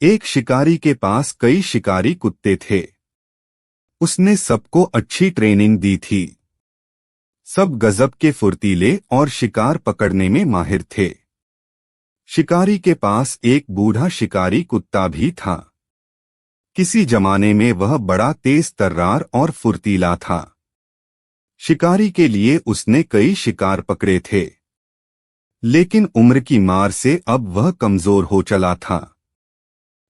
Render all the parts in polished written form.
एक शिकारी के पास कई शिकारी कुत्ते थे। उसने सबको अच्छी ट्रेनिंग दी थी। सब गजब के फुर्तीले और शिकार पकड़ने में माहिर थे। शिकारी के पास एक बूढ़ा शिकारी कुत्ता भी था। किसी जमाने में वह बड़ा तेज तर्रार और फुर्तीला था। शिकारी के लिए उसने कई शिकार पकड़े थे, लेकिन उम्र की मार से अब वह कमजोर हो चला था।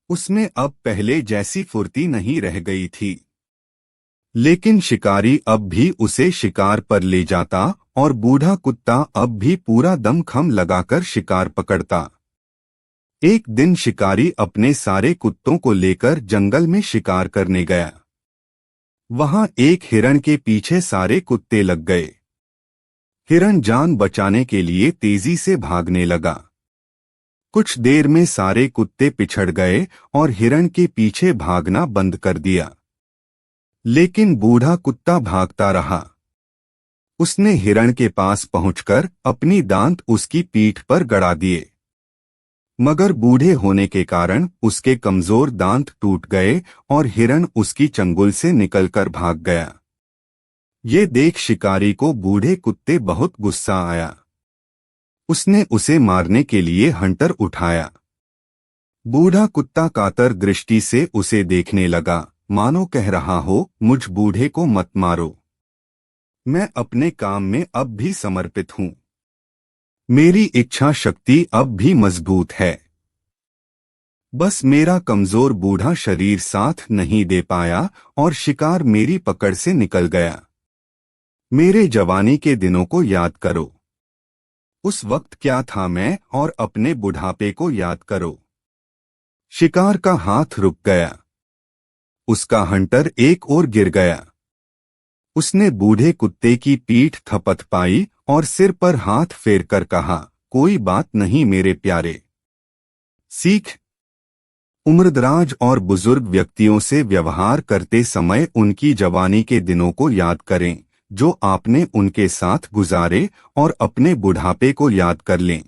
उसमें अब पहले जैसी फुर्ती नहीं रह गई थी। लेकिन शिकारी अब भी उसे शिकार पर ले जाता और बूढ़ा कुत्ता अब भी पूरा दमखम लगाकर शिकार पकड़ता। एक दिन शिकारी अपने सारे कुत्तों को लेकर जंगल में शिकार करने गया। वहां एक हिरण के पीछे सारे कुत्ते लग गए। हिरण जान बचाने के लिए तेजी से भागने लगा। कुछ देर में सारे कुत्ते पिछड़ गए और हिरण के पीछे भागना बंद कर दिया। लेकिन बूढ़ा कुत्ता भागता रहा। उसने हिरण के पास पहुंचकर अपनी दांत उसकी पीठ पर गड़ा दिए, मगर बूढ़े होने के कारण उसके कमजोर दांत टूट गए और हिरण उसकी चंगुल से निकलकर भाग गया। ये देख शिकारी को बूढ़े कुत्ते बहुत गुस्सा आया। उसने उसे मारने के लिए हंटर उठाया। बूढ़ा कुत्ता कातर दृष्टि से उसे देखने लगा, मानो कह रहा हो, मुझ बूढ़े को मत मारो। मैं अपने काम में अब भी समर्पित हूं। मेरी इच्छा शक्ति अब भी मजबूत है। बस मेरा कमजोर बूढ़ा शरीर साथ नहीं दे पाया और शिकार मेरी पकड़ से निकल गया। मेरे जवानी के दिनों को याद करो। उस वक्त क्या था मैं, और अपने बुढ़ापे को याद करो। शिकार का हाथ रुक गया। उसका हंटर एक ओर गिर गया। उसने बूढ़े कुत्ते की पीठ थपथपाई और सिर पर हाथ फेरकर कहा, कोई बात नहीं मेरे प्यारे। सीख: उम्रदराज और बुजुर्ग व्यक्तियों से व्यवहार करते समय उनकी जवानी के दिनों को याद करें जो आपने उनके साथ गुजारे, और अपने बुढ़ापे को याद कर लें।